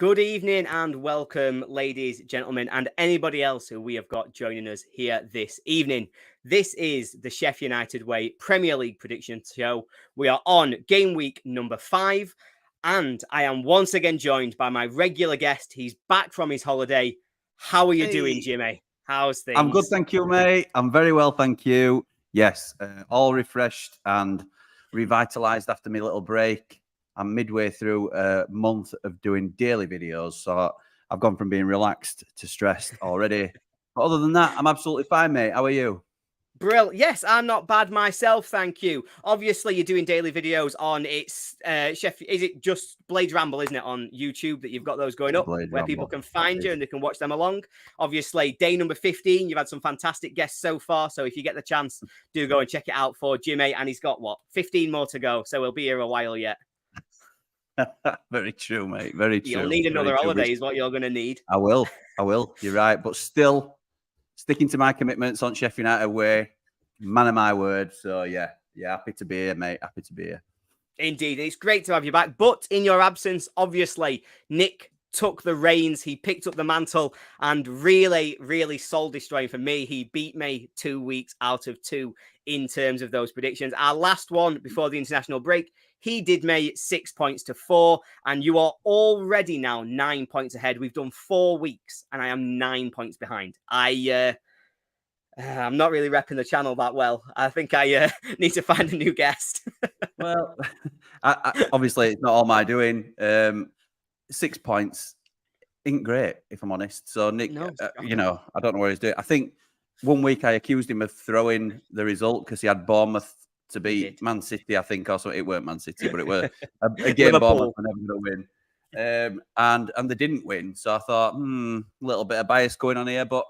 Good evening and welcome, ladies, gentlemen, and anybody else who we have got joining us here this evening. This is the Sheffield United Way Premier League prediction show. We are on game week number 5, and I am once again joined by my regular guest. He's back from his holiday. How are you doing, Jimmy? How's things? I'm good, thank you, mate. I'm very well, thank you. Yes, all refreshed and revitalised after my little break. I'm midway through a month of doing daily videos, so I've gone from being relaxed to stressed already. But other than that, I'm absolutely fine, mate. How are you? Brill. Yes, I'm not bad myself, thank you. Obviously, you're doing daily videos on Sheffield. Is it just Blade Ramble, isn't it, on YouTube that you've got those going up Blade where Ramble. people can find you and they can watch them along? Obviously, day number 15, you've had some fantastic guests so far. So if you get the chance, do go and check it out for Jimmy. And he's got, 15 more to go. So he'll be here a while yet. Very true, mate. Very true. You'll need another holiday is what you're going to need. I will. You're right. But still sticking to my commitments on Sheffield United Way. Man of my word. So, yeah, happy to be here, mate. Happy to be here. Indeed. It's great to have you back. But in your absence, obviously, Nick took the reins. He picked up the mantle and really, really soul destroying for me. He beat me 2 weeks out of 2 in terms of those predictions. Our last one before the international break, he did me 6 points to 4, and you are already now 9 points ahead. We've done 4 weeks, and I am 9 points behind. I'm not really repping the channel that well. I think I need to find a new guest. Well, obviously, it's not all my doing. 6 points ain't great, if I'm honest. So, Nick, I don't know where he's doing. I think 1 week I accused him of throwing the result because he had Bournemouth to beat Man City, I think. Also, it weren't Man City, but it were a game Bournemouth were never going to win. And they didn't win. So I thought, a little bit of bias going on here. But,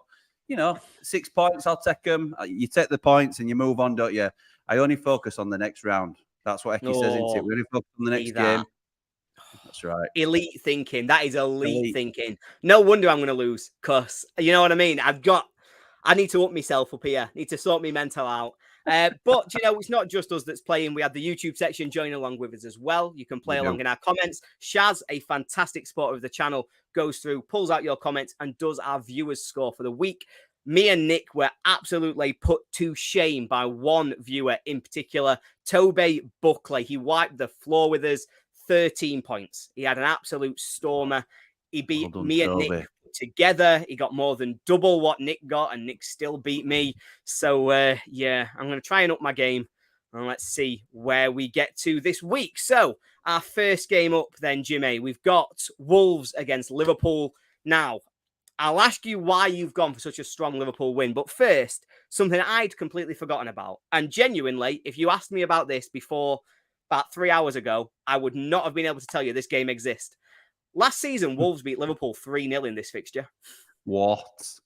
6 points, I'll take them. You take the points and you move on, don't you? I only focus on the next round. That's what Eki says, isn't it? We only focus on the next game. That's right. Elite thinking. That is elite thinking. No wonder I'm going to lose because, you know what I mean? I need to up myself up here. Need to sort my mental out. But, it's not just us that's playing. We have the YouTube section join along with us as well. You can play along in our comments. Shaz, a fantastic supporter of the channel, goes through, pulls out your comments and does our viewers score for the week. Me and Nick were absolutely put to shame by one viewer in particular, Toby Buckley. He wiped the floor with us, 13 points. He had an absolute stormer. He beat me and Nick together. He got more than double what Nick got, and Nick still beat me. So, I'm going to try and up my game, and let's see where we get to this week. So, our first game up then, Jimmy, we've got Wolves against Liverpool. Now, I'll ask you why you've gone for such a strong Liverpool win. But first, something I'd completely forgotten about. And genuinely, if you asked me about this before about 3 hours ago, I would not have been able to tell you this game exists. Last season, Wolves beat Liverpool 3-0 in this fixture. What?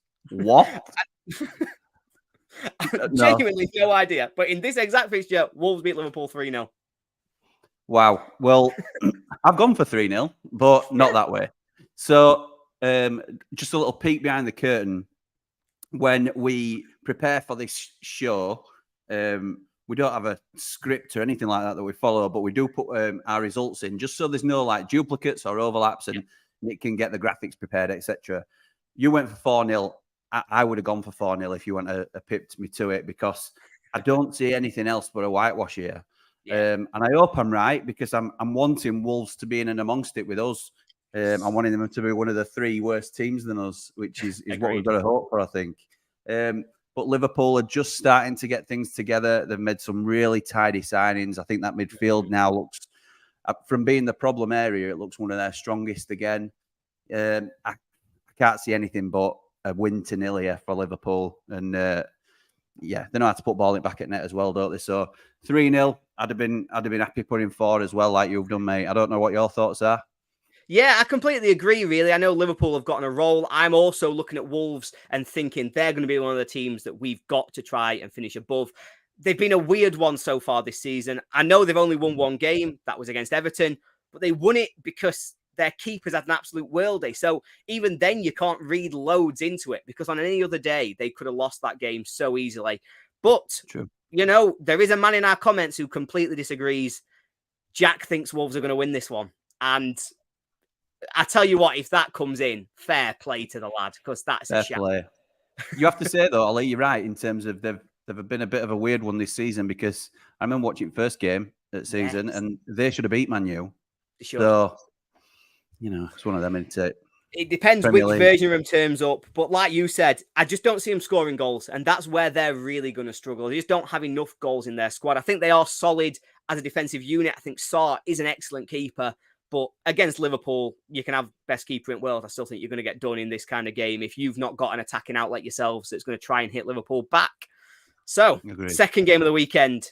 Genuinely no idea. But in this exact fixture, Wolves beat Liverpool 3-0. Wow. Well, I've gone for 3-0, but not that way. So, just a little peek behind the curtain. When we prepare for this show, we don't have a script or anything like that we follow, but we do put our results in just so there's no duplicates or overlaps, and Nick can get the graphics prepared, etc. You went for 4-0. I would have gone for 4-0 if you went a pipped me to it, because I don't see anything else but a whitewash here. And I hope I'm right, because I'm wanting Wolves to be in and amongst it with us. I'm wanting them to be one of the 3 worst teams than us, which is what we've got to hope for, I think. But Liverpool are just starting to get things together. They've made some really tidy signings. I think that midfield now looks, from being the problem area, it looks one of their strongest again. I can't see anything but a win to 0 here for Liverpool. And they know how to put ball back at net as well, don't they? So 3-0, I'd have been happy putting 4 as well, like you've done, mate. I don't know what your thoughts are. Yeah, I completely agree, really. I know Liverpool have gotten a roll. I'm also looking at Wolves and thinking they're going to be one of the teams that we've got to try and finish above. They've been a weird one so far this season. I know they've only won 1 game. That was against Everton. But they won it because their keepers had an absolute worldie. So even then, you can't read loads into it, because on any other day, they could have lost that game so easily. But, there is a man in our comments who completely disagrees. Jack thinks Wolves are going to win this one. And I tell you what, if that comes in, fair play to the lad, because that's a shame. Play. You have to say though, Ollie, you're right in terms of they've been a bit of a weird one this season, because I remember watching first game that season and they should have beat Man U. So, it's one of them, isn't it? It depends which version of him turns up. But like you said, I just don't see him scoring goals. And that's where they're really going to struggle. They just don't have enough goals in their squad. I think they are solid as a defensive unit. I think Sarr is an excellent keeper. But against Liverpool, you can have best keeper in the world. I still think you're going to get done in this kind of game if you've not got an attacking outlet yourselves that's going to try and hit Liverpool back. So, second game of the weekend,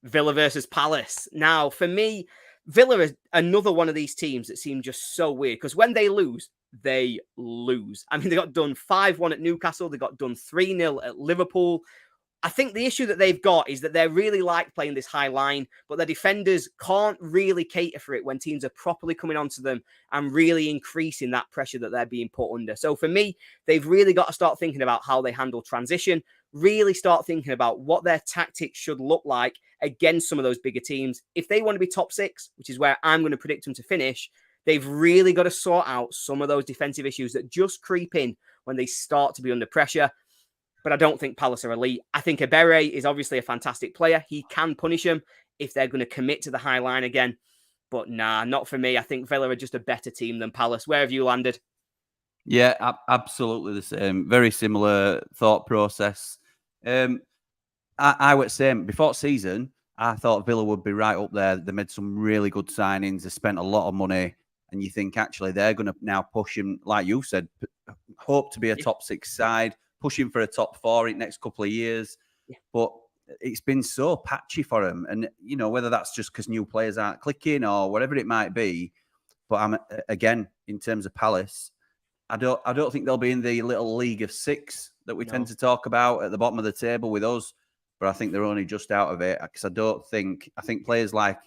Villa versus Palace. Now, for me, Villa is another one of these teams that seem just so weird, because when they lose, they lose. I mean, they got done 5-1 at Newcastle. They got done 3-0 at Liverpool. I think the issue that they've got is that they really like playing this high line, but their defenders can't really cater for it when teams are properly coming onto them and really increasing that pressure that they're being put under. So for me, they've really got to start thinking about how they handle transition, really start thinking about what their tactics should look like against some of those bigger teams. If they want to be top 6, which is where I'm going to predict them to finish, they've really got to sort out some of those defensive issues that just creep in when they start to be under pressure. But I don't think Palace are elite. I think Ebere is obviously a fantastic player. He can punish them if they're going to commit to the high line again. But nah, not for me. I think Villa are just a better team than Palace. Where have you landed? Yeah, absolutely the same. Very similar thought process. I would say before season, I thought Villa would be right up there. They made some really good signings. They spent a lot of money. And you think actually they're going to now push him, like you said, hope to be a top 6 side, pushing for a top 4 in the next couple of years. Yeah. But it's been so patchy for them. And, whether that's just because new players aren't clicking or whatever it might be. But again, in terms of Palace, I don't think they'll be in the little league of 6 that we tend to talk about at the bottom of the table with us. But I think they're only just out of it, because I think players like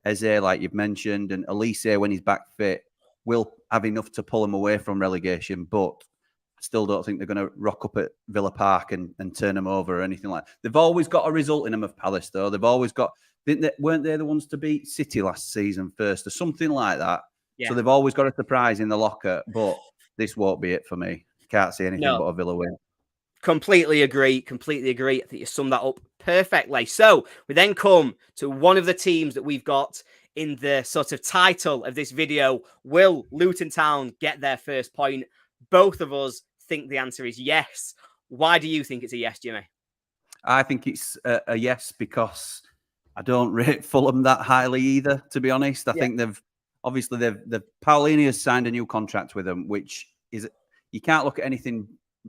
Eze, like you've mentioned, and Elise, when he's back fit, will have enough to pull him away from relegation. But I still don't think they're going to rock up at Villa Park and turn them over or anything like that. They've always got a result in them of Palace, though. They've always got, weren't they the ones to beat City last season first or something like that? Yeah. So they've always got a surprise in the locker, but this won't be it for me. Can't see anything but a Villa win. Completely agree. Completely agree. I think you summed that up perfectly. So we then come to one of the teams that we've got in the sort of title of this video. Will Luton Town get their first point? Both of us think the answer is yes. Why do you think it's a yes, Jimmy? I think it's a yes, because I don't rate Fulham that highly either, to be honest. I think they've Paulini has signed a new contract with them, which is, you can't look at anything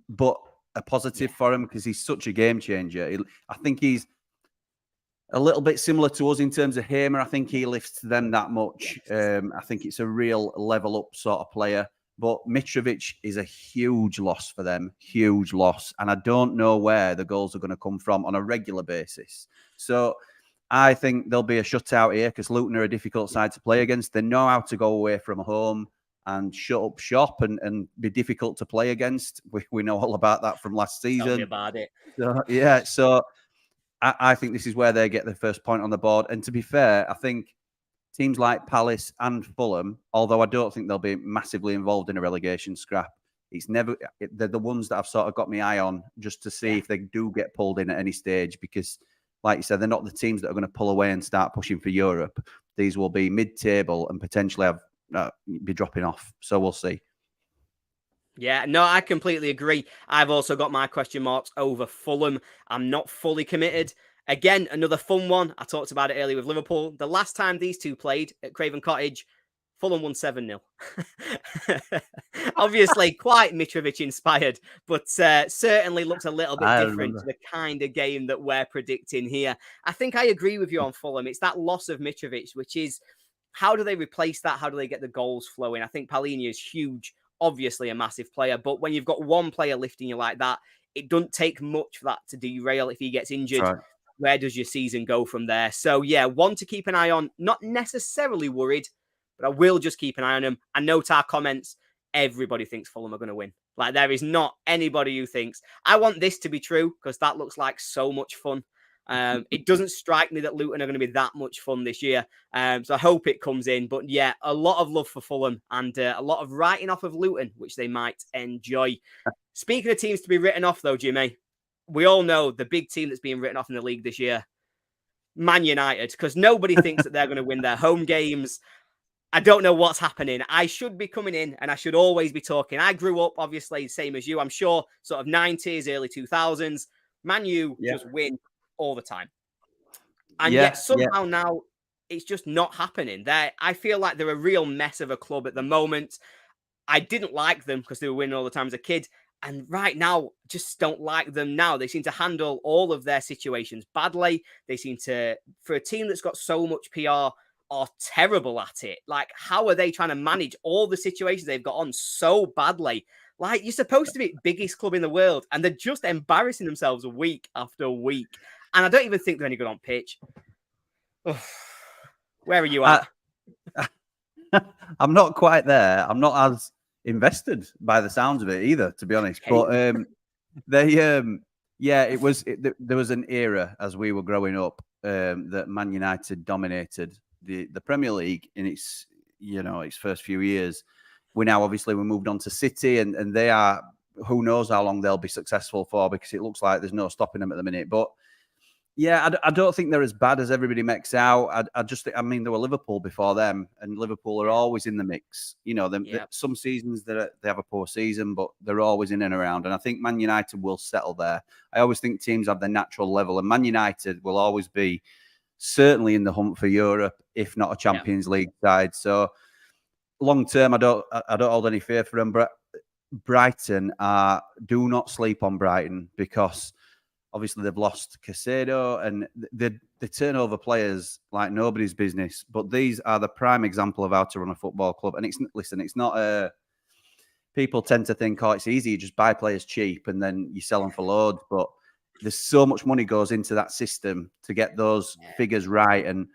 but a positive for him, because he's such a game changer. I think he's a little bit similar to us in terms of Hamer. I think he lifts them that much. I think it's a real level up sort of player. But Mitrovic is a huge loss for them, huge loss. And I don't know where the goals are going to come from on a regular basis. So I think there'll be a shutout here, because Luton are a difficult side to play against. They know how to go away from home and shut up shop and be difficult to play against. We know all about that from last season. Tell me about it. So I think this is where they get the first point on the board. And to be fair, I think teams like Palace and Fulham, although I don't think they'll be massively involved in a relegation scrap, they're the ones that I've sort of got my eye on just to see if they do get pulled in at any stage, because like you said, they're not the teams that are going to pull away and start pushing for Europe. These will be mid-table and potentially be dropping off. So we'll see. Yeah, no, I completely agree. I've also got my question marks over Fulham. I'm not fully committed. Again, another fun one. I talked about it earlier with Liverpool. The last time these two played at Craven Cottage, Fulham won 7-0. Obviously, quite Mitrovic inspired, but certainly looks a little bit different to the kind of game that we're predicting here. I think I agree with you on Fulham. It's that loss of Mitrovic, which is, how do they replace that? How do they get the goals flowing? I think Palhinha is huge, obviously a massive player, but when you've got one player lifting you like that, it doesn't take much for that to derail if he gets injured. Right. Where does your season go from there? So, yeah, one to keep an eye on. Not necessarily worried, but I will just keep an eye on him. I note our comments. Everybody thinks Fulham are going to win. Like, there is not anybody who thinks, I want this to be true, because that looks like so much fun. It doesn't strike me that Luton are going to be that much fun this year. So I hope it comes in. But yeah, a lot of love for Fulham and a lot of writing off of Luton, which they might enjoy. Speaking of teams to be written off, though, Jimmy, we all know the big team that's being written off in the league this year, Man United, because nobody thinks that they're going to win their home games. I don't know what's happening. I should be coming in and I should always be talking. I grew up, obviously, same as you, I'm sure, sort of 90s, early 2000s. Man U just win all the time. And yet somehow now it's just not happening. I feel like they're a real mess of a club at the moment. I didn't like them because they were winning all the time as a kid. And right now, just don't like them now. They seem to handle all of their situations badly. They seem to, for a team that's got so much PR, are terrible at it. Like, how are they trying to manage all the situations they've got on so badly? Like, you're supposed to be the biggest club in the world, and they're just embarrassing themselves week after week. And I don't even think they're any good on pitch. Where are you at? I'm not quite there. I'm not as invested by the sounds of it either, to be honest. But there was an era as we were growing up that Man United dominated the Premier League in its first few years. We moved on to City, and they are, who knows how long they'll be successful for, because it looks like there's no stopping them at the minute. But yeah, I don't think they're as bad as everybody makes out. I mean, there were Liverpool before them, and Liverpool are always in the mix. You know, some seasons they have a poor season, but they're always in and around. And I think Man United will settle there. I always think teams have their natural level, and Man United will always be certainly in the hunt for Europe, if not a Champions League side. So long term, I don't hold any fear for them. But Brighton do not sleep on Brighton, because obviously they've lost Caicedo, and they turn over players like nobody's business. But these are the prime example of how to run a football club. And it's not people tend to think, it's easy, you just buy players cheap and then you sell them for loads. But there's so much money goes into that system to get those figures right. And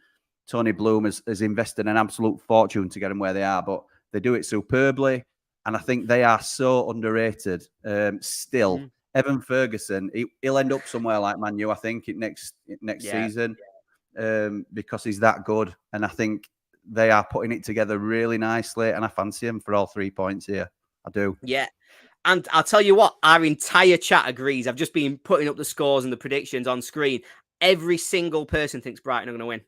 Tony Bloom has invested an absolute fortune to get them where they are. But they do it superbly. And I think they are so underrated still. Evan Ferguson, he'll end up somewhere like Man U, I think, next season, because he's that good. And I think they are putting it together really nicely. And I fancy him for all 3 points here. I do. Yeah. And I'll tell you what, our entire chat agrees. I've just been putting up the scores and the predictions on screen. Every single person thinks Brighton are going to win.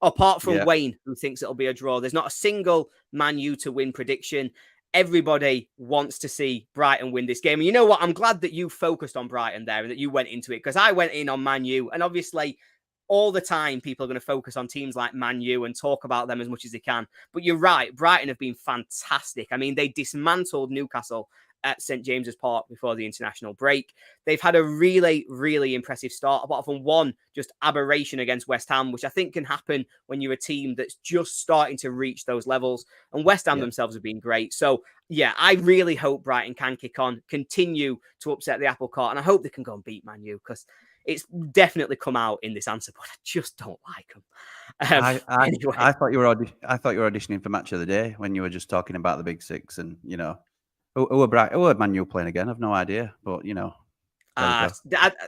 Apart from Wayne, who thinks it'll be a draw. There's not a single Man U to win prediction. Everybody wants to see Brighton win this game. And you know what? I'm glad that you focused on Brighton there and that you went into it, because I went in on Man U. And obviously, all the time, people are going to focus on teams like Man U and talk about them as much as they can. But you're right. Brighton have been fantastic. I mean, they dismantled Newcastle at St. James's Park before the international break. They've had a really, really impressive start, apart from one just aberration against West Ham, which I think can happen when you're a team that's just starting to reach those levels. And West Ham themselves have been great. So, yeah, I really hope Brighton can kick on, continue to upset the apple cart, and I hope they can go and beat Man U, because it's definitely come out in this answer, but I just don't like them. Anyway. I thought you were auditioning for Match of the Day when you were just talking about the Big Six, and who are Man U playing again? I've no idea, but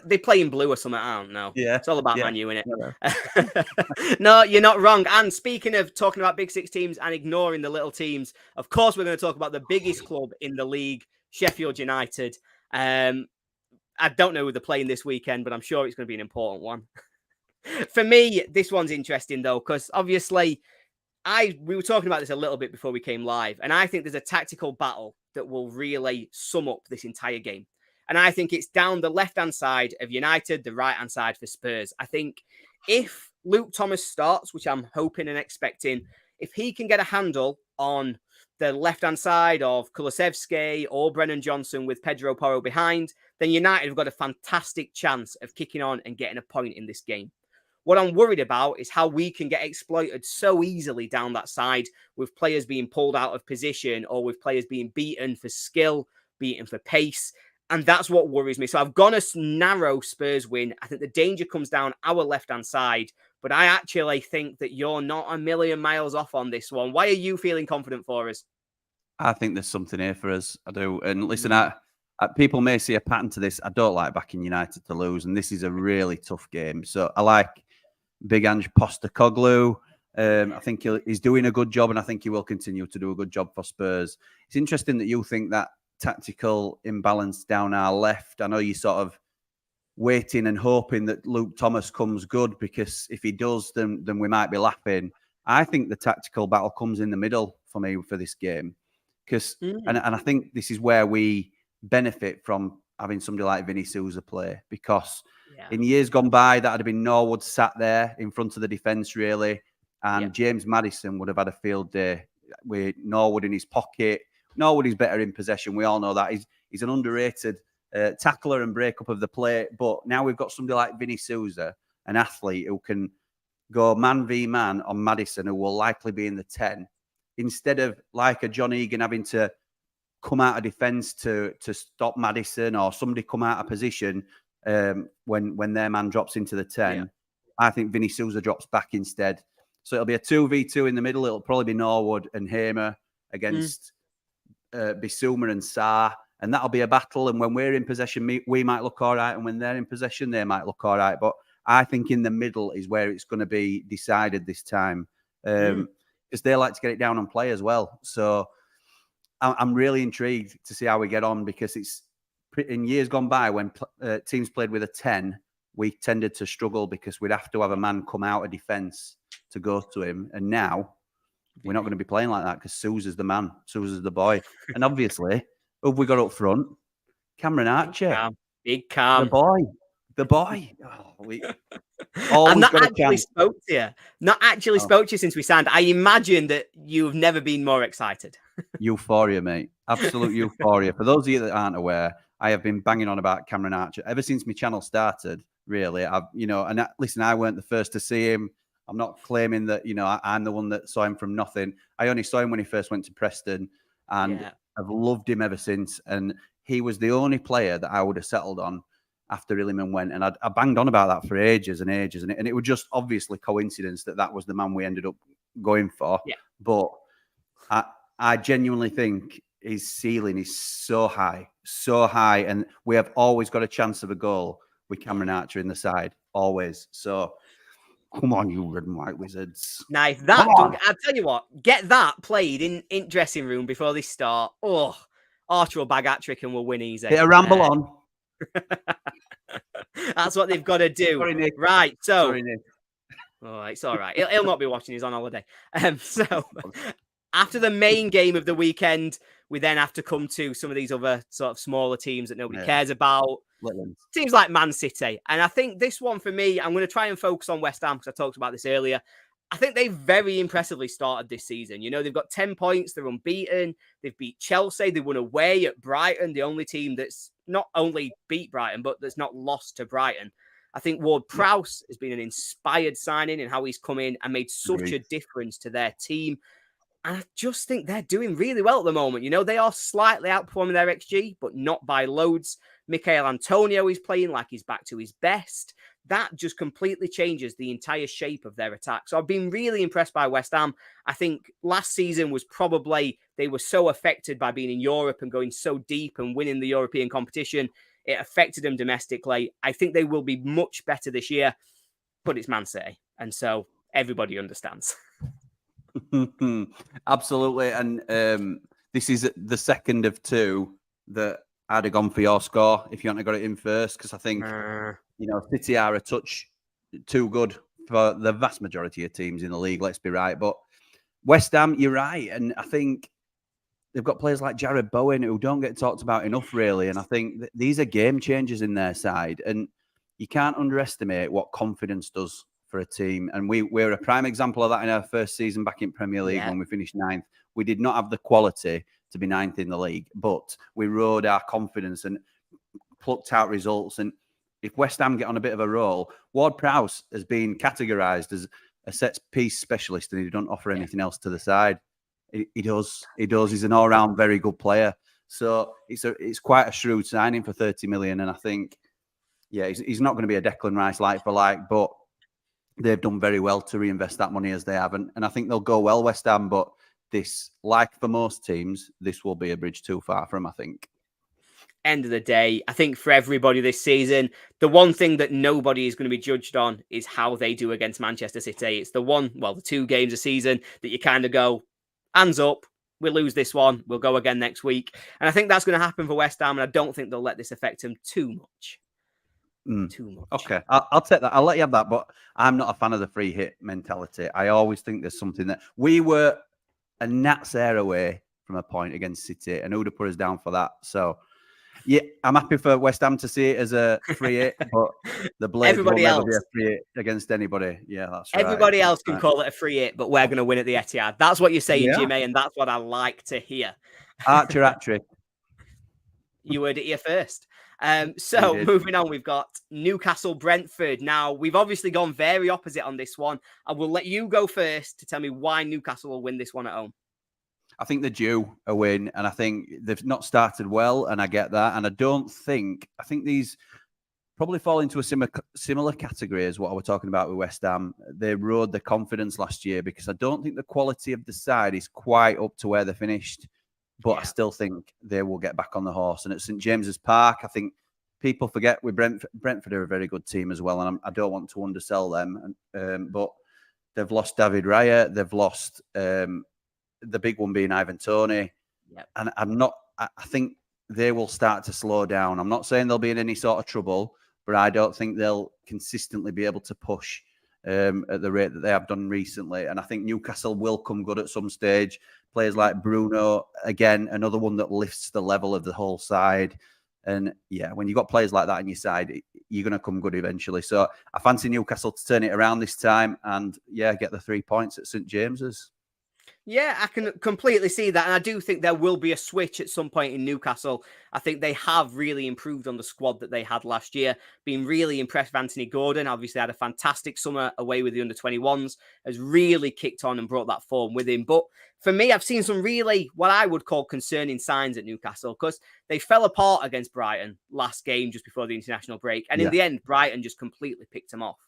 they play in blue or something. I don't know. Yeah, it's all about Man U, innit? No, you're not wrong. And speaking of talking about Big Six teams and ignoring the little teams, of course we're going to talk about the biggest club in the league, Sheffield United. I don't know who they're playing this weekend, but I'm sure it's going to be an important one. For me, this one's interesting though, because obviously we were talking about this a little bit before we came live, and I think there's a tactical battle that will really sum up this entire game. And I think it's down the left-hand side of United, the right-hand side for Spurs. I think if Luke Thomas starts, which I'm hoping and expecting, if he can get a handle on the left-hand side of Kulusevski or Brennan Johnson with Pedro Porro behind, then United have got a fantastic chance of kicking on and getting a point in this game. What I'm worried about is how we can get exploited so easily down that side, with players being pulled out of position or with players being beaten for skill, beaten for pace. And that's what worries me. So I've gone a narrow Spurs win. I think the danger comes down our left-hand side, but I actually think that you're not a million miles off on this one. Why are you feeling confident for us? I think there's something here for us. I do. And listen, I people may see a pattern to this. I don't like backing United to lose, and this is a really tough game. So I like Big Ange Postecoglou. I think he's doing a good job, and I think he will continue to do a good job for Spurs. It's interesting that you think that tactical imbalance down our left. I know you're sort of waiting and hoping that Luke Thomas comes good, because if he does, then we might be laughing. I think the tactical battle comes in the middle for me for this game, because and I think this is where we benefit from having somebody like Vinny Souza play, because in years gone by, that would have been Norwood sat there in front of the defence, really. And James Maddison would have had a field day with Norwood in his pocket. Norwood is better in possession. We all know that. He's an underrated tackler and break up of the play. But now we've got somebody like Vinny Souza, an athlete who can go man v man on Maddison, who will likely be in the 10, instead of like a John Egan having to come out of defence to stop Maddison, or somebody come out of position when their man drops into the 10. Yeah. I think Vinny Souza drops back instead. So it'll be a 2v2 in the middle. It'll probably be Norwood and Hamer against Bissouma and Sarr. And that'll be a battle. And when we're in possession, we might look all right. And when they're in possession, they might look all right. But I think in the middle is where it's going to be decided this time. Because they like to get it down on play as well. So I'm really intrigued to see how we get on, because it's in years gone by when teams played with a 10, we tended to struggle because we'd have to have a man come out of defence to go to him. And now we're not going to be playing like that, because Souza's the man. Souza's the boy. And obviously, who have we got up front? Cameron Archer. Big Cam. The boy. I've not actually spoke to you. Not actually spoke to you since we signed. I imagine that you've never been more excited. Euphoria, mate. Absolute euphoria. For those of you that aren't aware, I have been banging on about Cameron Archer ever since my channel started, really. Listen, I weren't the first to see him. I'm not claiming that, I'm the one that saw him from nothing. I only saw him when he first went to Preston, and I've loved him ever since. And he was the only player that I would have settled on after Illiman went. And I banged on about that for ages and ages. And it was just obviously coincidence that was the man we ended up going for. Yeah. But I genuinely think his ceiling is so high. And we have always got a chance of a goal with Cameron Archer in the side. Always. So come on, you red and white wizards. Now, if that I'll tell you what, get that played in dressing room before they start. Oh, Archer will bag hat-trick and we'll win easy. Hit a ramble on. That's what they've got to do. Sorry, Nick. Right, so. Sorry, Nick. Oh, it's all right. He'll not be watching. He's on holiday. So, after the main game of the weekend, we then have to come to some of these other sort of smaller teams that nobody cares about. Teams like Man City. And I think this one for me, I'm going to try and focus on West Ham, because I talked about this earlier. I think they very impressively started this season. They've got 10 points. They're unbeaten. They've beat Chelsea. They won away at Brighton, the only team that's not only beat Brighton, but that's not lost to Brighton. I think Ward-Prowse has been an inspired signing in how he's come in and made such a difference to their team. And I just think they're doing really well at the moment. They are slightly outperforming their XG, but not by loads. Michael Antonio is playing like he's back to his best. That just completely changes the entire shape of their attack. So I've been really impressed by West Ham. I think last season was probably, they were so affected by being in Europe and going so deep and winning the European competition. It affected them domestically. I think they will be much better this year, but it's Man City. And so everybody understands. Absolutely. And this is the second of two that I'd have gone for your score if you hadn't got it in first, because I think City are a touch too good for the vast majority of teams in the league, let's be right. But West Ham, you're right. And I think they've got players like Jared Bowen who don't get talked about enough, really. And I think these are game changers in their side. And you can't underestimate what confidence does for a team. And we're a prime example of that in our first season back in Premier League when we finished 9th. We did not have the quality to be 9th in the league, but we rode our confidence and plucked out results. And if West Ham get on a bit of a roll, Ward-Prowse has been categorised as a set-piece specialist, and he doesn't offer anything else to the side. He does. He's an all-round very good player. So it's quite a shrewd signing for 30 million. And I think, he's not going to be a Declan Rice like for like, but they've done very well to reinvest that money as they have. And I think they'll go well, West Ham, but this, like for most teams, this will be a bridge too far from, I think. end of the day, I think for everybody this season, the one thing that nobody is going to be judged on is how they do against Manchester City. It's the 2 games a season that you kind of go, hands up, we lose this one, we'll go again next week. And I think that's going to happen for West Ham, and I don't think they'll let this affect them too much. Too much. Okay, I'll take that. I'll let you have that, but I'm not a fan of the free hit mentality. I always think there's something that we were a gnat's hair away from a point against City, and who'd have put us down for that? So, yeah, I'm happy for West Ham to see it as a free hit, but the Blades will never be a free hit against anybody. Yeah, that's right. Everybody else can call it a free hit, but we're going to win at the Etihad. That's what you're saying, Jimmy, and that's what I like to hear. Archer hat-trick. You heard it here first. So moving on, we've got Newcastle Brentford. Now, we've obviously gone very opposite on this one. I will let you go first to tell me why Newcastle will win this one at home. I think they're due a win, and I think they've not started well, and I get that. And I think these probably fall into a similar category as what I was talking about with West Ham. They rode their confidence last year because I don't think the quality of the side is quite up to where they finished. But I still think they will get back on the horse. And at St James's Park, I think people forget with Brentford are a very good team as well. And I don't want to undersell them. But they've lost David Raya. They've lost the big one being Ivan Toney. Yep. And I think they will start to slow down. I'm not saying they'll be in any sort of trouble, but I don't think they'll consistently be able to push at the rate that they have done recently. And I think Newcastle will come good at some stage. Players like Bruno, again, another one that lifts the level of the whole side. And yeah, when you've got players like that in your side, you're going to come good eventually. So I fancy Newcastle to turn it around this time and, get the 3 points at St James's. Yeah, I can completely see that. And I do think there will be a switch at some point in Newcastle. I think they have really improved on the squad that they had last year. Been really impressed with Anthony Gordon. Obviously had a fantastic summer away with the under-21s. Has really kicked on and brought that form with him. But for me, I've seen some really, what I would call concerning signs at Newcastle, because they fell apart against Brighton last game just before the international break. And in the end, Brighton just completely picked them off.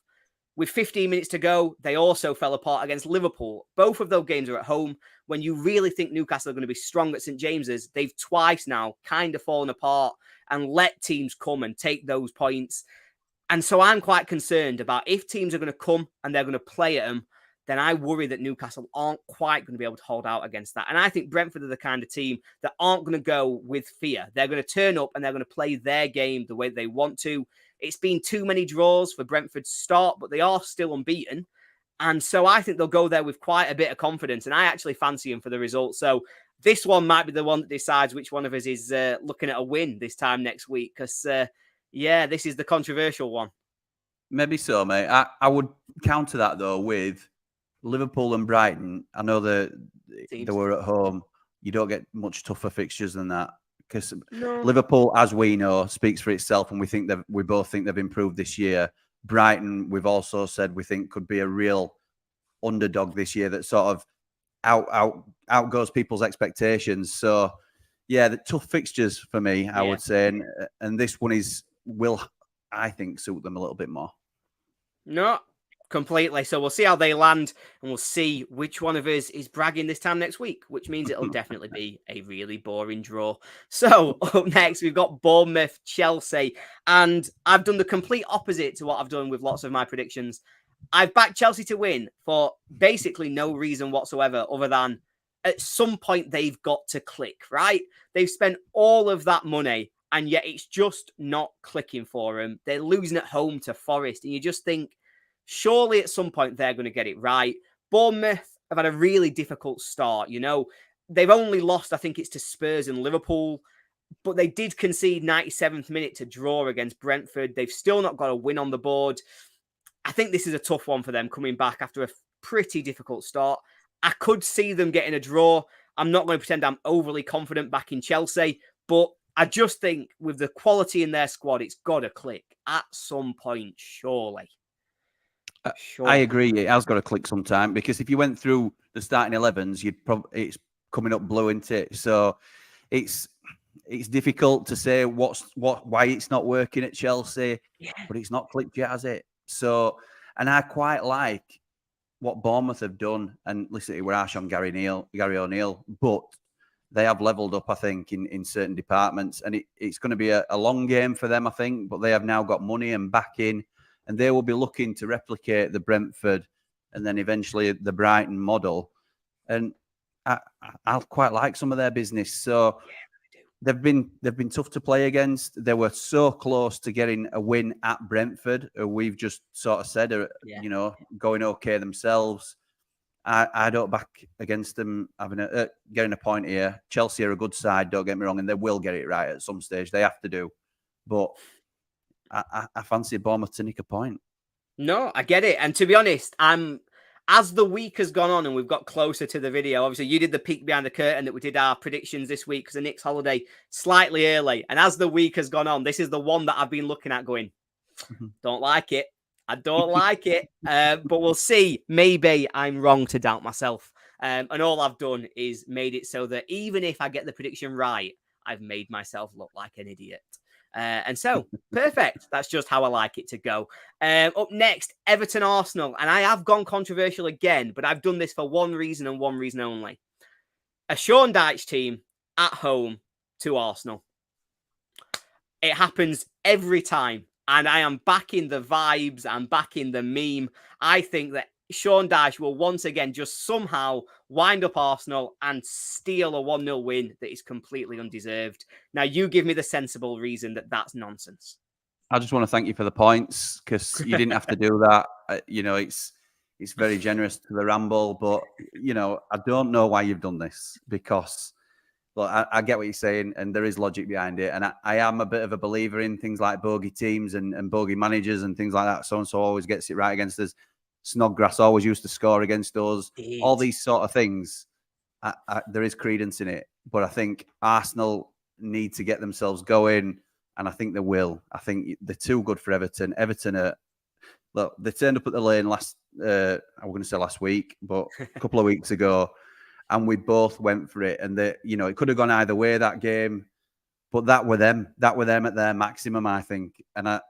With 15 minutes to go, they also fell apart against Liverpool. Both of those games are at home. When you really think Newcastle are going to be strong at St James's, they've twice now kind of fallen apart and let teams come and take those points. And so I'm quite concerned about if teams are going to come and they're going to play at them, then I worry that Newcastle aren't quite going to be able to hold out against that. And I think Brentford are the kind of team that aren't going to go with fear. They're going to turn up and they're going to play their game the way they want to. It's been too many draws for Brentford to start, but they are still unbeaten. And so I think they'll go there with quite a bit of confidence. And I actually fancy them for the result. So this one might be the one that decides which one of us is looking at a win this time next week. Because, this is the controversial one. Maybe so, mate. I would counter that, though, with Liverpool and Brighton. I know that they were at home. You don't get much tougher fixtures than that. Because Liverpool, as we know, speaks for itself, and we both think they've improved this year. Brighton, we've also said we think could be a real underdog this year that sort of outgoes people's expectations. So, the tough fixtures for me, I would say, and this one will, I think, suit them a little bit more. No, completely. So we'll see how they land, and we'll see which one of us is bragging this time next week, which means it'll definitely be a really boring draw. So up next, we've got Bournemouth, Chelsea, and I've done the complete opposite to what I've done with lots of my predictions. I've backed Chelsea to win for basically no reason whatsoever other than at some point they've got to click, right? They've spent all of that money and yet it's just not clicking for them. They're losing at home to Forest, and you just think, surely at some point they're going to get it right. Bournemouth have had a really difficult start. They've only lost, I think it's to Spurs and Liverpool, but they did concede 97th minute to draw against Brentford. They've still not got a win on the board. I think this is a tough one for them coming back after a pretty difficult start. I could see them getting a draw. I'm not going to pretend I'm overly confident back in Chelsea, but I just think with the quality in their squad, it's got to click at some point, surely. I agree. It has got to click sometime, because if you went through the starting 11s, it's coming up blue, isn't it? So it's difficult to say why it's not working at Chelsea, but it's not clicked yet, has it? So, and I quite like what Bournemouth have done. And listen, we're harsh on Gary O'Neill, but they have levelled up, I think, in certain departments. And it's going to be a long game for them, I think. But they have now got money and backing, and they will be looking to replicate the Brentford and then eventually the Brighton model. And I'll quite like some of their business. So they've been tough to play against. They were so close to getting a win at Brentford. We've just sort of said, you know, going okay themselves. I don't back against them getting a point here. Chelsea are a good side, don't get me wrong, and they will get it right at some stage. They have to do. But I fancy Bournemouth to nick a point. No, I get it. And to be honest, as the week has gone on and we've got closer to the video, obviously you did the peek behind the curtain that we did our predictions this week because of Nick's holiday slightly early. And as the week has gone on, this is the one that I've been looking at going, don't like it. I don't like it, but we'll see. Maybe I'm wrong to doubt myself. And all I've done is made it so that even if I get the prediction right, I've made myself look like an idiot. And so, perfect. That's just how I like it to go. Up next, Everton Arsenal. And I have gone controversial again, but I've done this for one reason and one reason only. A Sean Dyche team at home to Arsenal. It happens every time. And I am backing the vibes. I'm backing the meme. I think that Sean Dyche will once again just somehow wind up Arsenal and steal a 1-0 win that is completely undeserved. Now, you give me the sensible reason that that's nonsense. I just want to thank you for the points because you didn't have to do that. You know, it's very generous to the ramble, but, you know, I don't know why you've done this because... Look, I get what you're saying, and there is logic behind it. And I am a bit of a believer in things like bogey teams and bogey managers and things like that. So-and-so always gets it right against us. Snodgrass always used to score against us. All these sort of things, there is credence in it. But I think Arsenal need to get themselves going, and I think they will. I think they're too good for Everton. Everton are... Look, they turned up at the Lane I'm going to say last week, but a couple of weeks ago, and we both went for it. And you know, it could have gone either way that game, but that were them. That were them at their maximum, I think. And I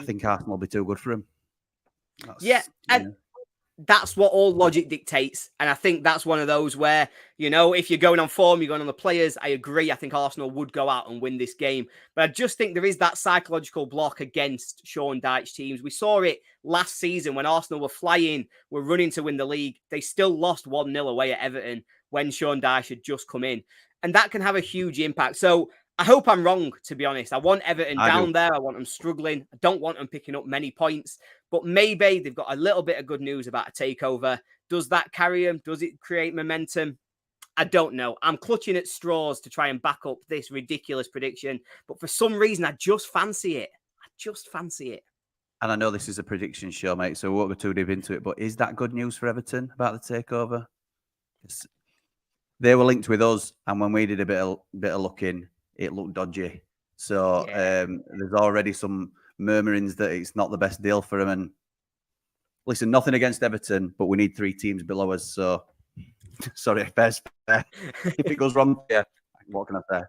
think Arsenal will be too good for them. And that's what all logic dictates. And I think that's one of those where, you know, if you're going on form, you're going on the players. I agree. I think Arsenal would go out and win this game. But I just think there is that psychological block against Sean Dyche teams. We saw it last season when Arsenal were flying, were running to win the league. They still lost 1-0 away at Everton when Sean Dyche had just come in. And that can have a huge impact. So I hope I'm wrong, to be honest. I want Everton down there. I want them struggling. I don't want them picking up many points. But maybe they've got a little bit of good news about a takeover. Does that carry them? Does it create momentum? I don't know. I'm clutching at straws to try and back up this ridiculous prediction. But for some reason, I just fancy it. And I know this is a prediction show, mate, so we won't go too deep into it. But is that good news for Everton about the takeover? They were linked with us, and when we did a bit of looking, it looked dodgy. So there's already some murmurings that it's not the best deal for them. And listen, nothing against Everton, but we need 3 teams below us. So sorry, fair's fair. If it goes wrong, what can I say?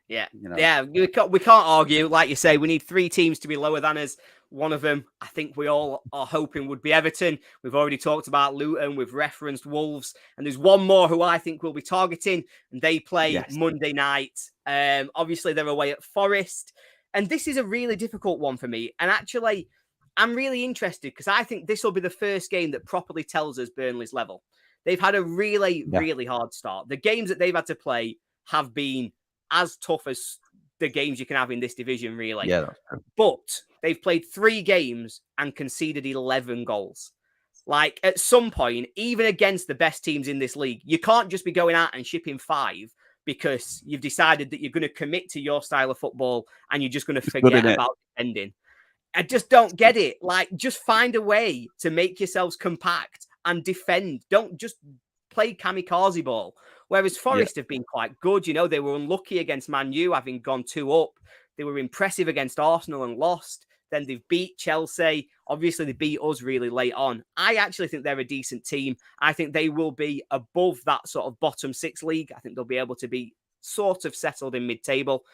Yeah, you know. We can't argue. Like you say, we need 3 teams to be lower than us. One of them, I think we all are hoping would be Everton. We've already talked about Luton. We've referenced Wolves. And there's one more who I think we'll be targeting. And they play Monday night. Obviously, they're away at Forest. And this is a really difficult one for me. And actually, I'm really interested because I think this will be the first game that properly tells us Burnley's level. They've had a really, really hard start. The games that they've had to play have been as tough as the games you can have in this division, really. Yeah, that's true. But they've played 3 games and conceded 11 goals. Like, at some point, even against the best teams in this league, you can't just be going out and shipping 5 because you've decided that you're going to commit to your style of football and you're just going to forget about defending. I just don't get it. Like, just find a way to make yourselves compact and defend. Don't just play kamikaze ball. Whereas Forest have been quite good. You know, they were unlucky against Man U, having gone 2 up. They were impressive against Arsenal and lost. Then they've beat Chelsea. Obviously, they beat us really late on. I actually think they're a decent team. I think they will be above that sort of bottom 6 league. I think they'll be able to be sort of settled in mid-table.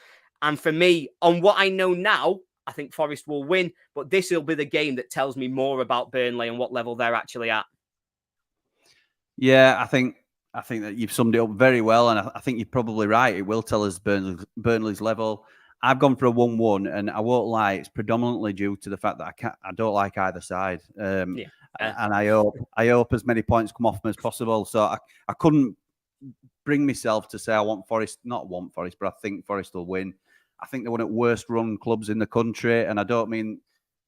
And for me, on what I know now, I think Forest will win. But this will be the game that tells me more about Burnley and what level they're actually at. Yeah, I think I think that you've summed it up very well, and I think you're probably right. It will tell us Burnley's level. I've gone for a 1-1, and I won't lie, it's predominantly due to the fact that I don't like either side. And I hope as many points come off them as possible. So I couldn't bring myself to say I want Forest, not want Forest, but I think Forest will win. I think they're one of the worst run clubs in the country, and I don't mean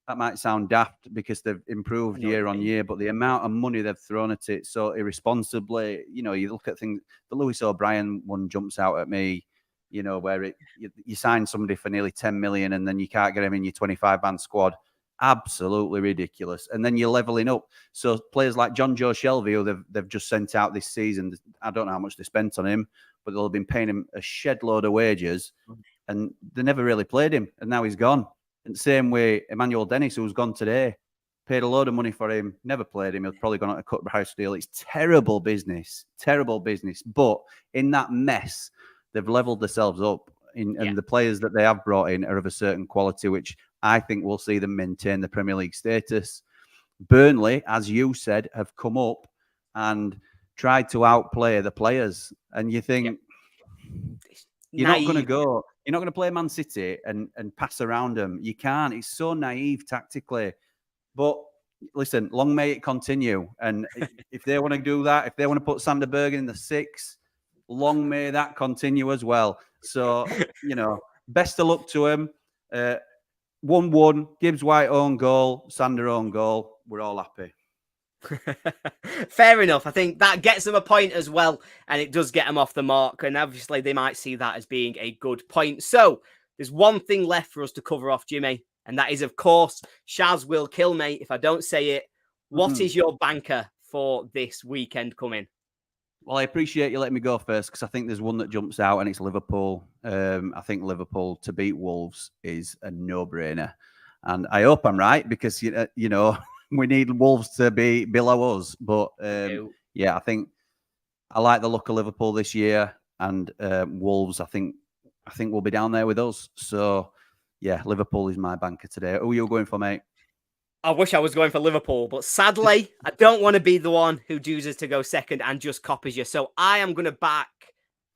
that might sound daft because they've improved year on year, but the amount of money they've thrown at it so irresponsibly, you look at things, the Lewis O'Brien one jumps out at me, where you sign somebody for nearly 10 million and then you can't get him in your 25-man squad. Absolutely ridiculous. And then you're leveling up. So players like John Joe Shelby, who they've just sent out this season, I don't know how much they spent on him, but they'll have been paying him a shed load of wages, and they never really played him, and now he's gone. And same way, Emmanuel Dennis, who's gone today, paid a load of money for him, never played him. He's probably gone on a cut price deal. It's terrible business. But in that mess, they've leveled themselves up. And the players that they have brought in are of a certain quality, which I think will see them maintain the Premier League status. Burnley, as you said, have come up and tried to outplay the players. And you think, you're not going to play Man City and pass around them. You can't. It's so naive tactically. But listen, long may it continue. And if they want to do that, if they want to put Sander Bergen in the 6, long may that continue as well. So, best of luck to him. 1-1, Gibbs White own goal, Sander own goal. We're all happy. Fair enough. I think that gets them a point as well, and it does get them off the mark. And obviously, they might see that as being a good point. So, there's one thing left for us to cover off, Jimmy, and that is, of course, Shaz will kill me if I don't say it. What is your banker for this weekend coming? Well, I appreciate you letting me go first because I think there's one that jumps out, and it's Liverpool. I think Liverpool to beat Wolves is a no-brainer, and I hope I'm right because we need Wolves to be below us. But I think I like the look of Liverpool this year, and Wolves, I think will be down there with us. So yeah, Liverpool is my banker today. Who are you going for, mate? I wish I was going for Liverpool, but sadly, I don't want to be the one who chooses to go second and just copies you. So I am going to back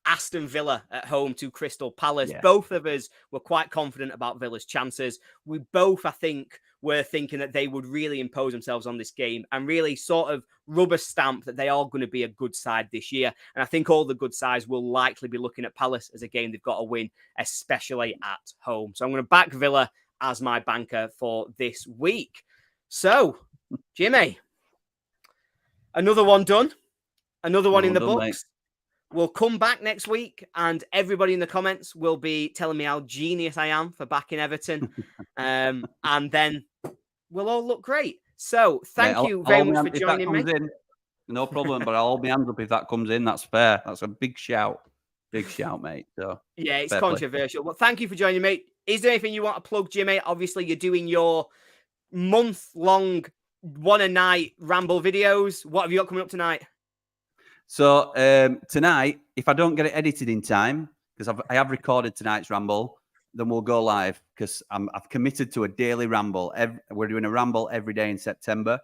Aston Villa at home to Crystal Palace. Yeah. Both of us were quite confident about Villa's chances. We both, I think, were thinking that they would really impose themselves on this game and really sort of rubber stamp that they are going to be a good side this year. And I think all the good sides will likely be looking at Palace as a game they've got to win, especially at home. So I'm going to back Villa as my banker for this week. So, Jimmy, another one done. Another one in the books. Mate. We'll come back next week and everybody in the comments will be telling me how genius I am for backing Everton. And then we'll all look great. So, thank you very much for joining me. No problem, but I'll hold my hands up if that comes in. That's fair. That's a big shout. Big shout, mate. So, yeah, it's controversial. Well, thank you for joining me. Is there anything you want to plug, Jimmy? Obviously, you're doing your month-long one-a-night ramble videos. What have you got coming up tonight? So tonight, if I don't get it edited in time, because I have recorded tonight's ramble, then we'll go live because I've committed to a daily ramble. We're doing a ramble every day in September.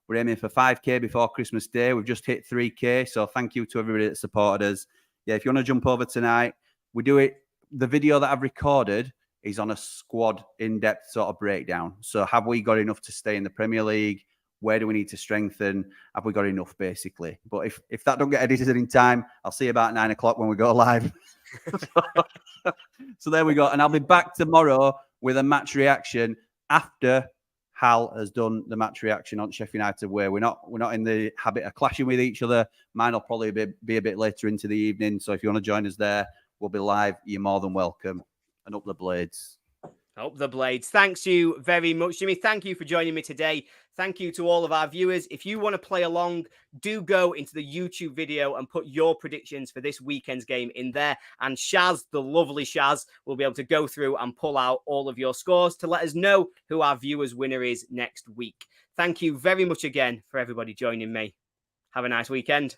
We're aiming for 5K before Christmas Day. We've just hit 3K. So thank you to everybody that supported us. Yeah, if you want to jump over tonight, we do it. The video that I've recorded is on a squad in-depth sort of breakdown. So have we got enough to stay in the Premier League? Where do we need to strengthen? Have we got enough, basically? But if that don't get edited in time, I'll see you about 9 o'clock when we go live. So there we go. And I'll be back tomorrow with a match reaction after Hal has done the match reaction on Sheffield United way. We're not in the habit of clashing with each other. Mine will probably be a bit later into the evening. So if you want to join us there, we'll be live. You're more than welcome. And up the blades. Up the blades. Thanks you very much, Jimmy. Thank you for joining me today. Thank you to all of our viewers. If you want to play along, do go into the YouTube video and put your predictions for this weekend's game in there. And Shaz, the lovely Shaz, will be able to go through and pull out all of your scores to let us know who our viewers' winner is next week. Thank you very much again for everybody joining me. Have a nice weekend.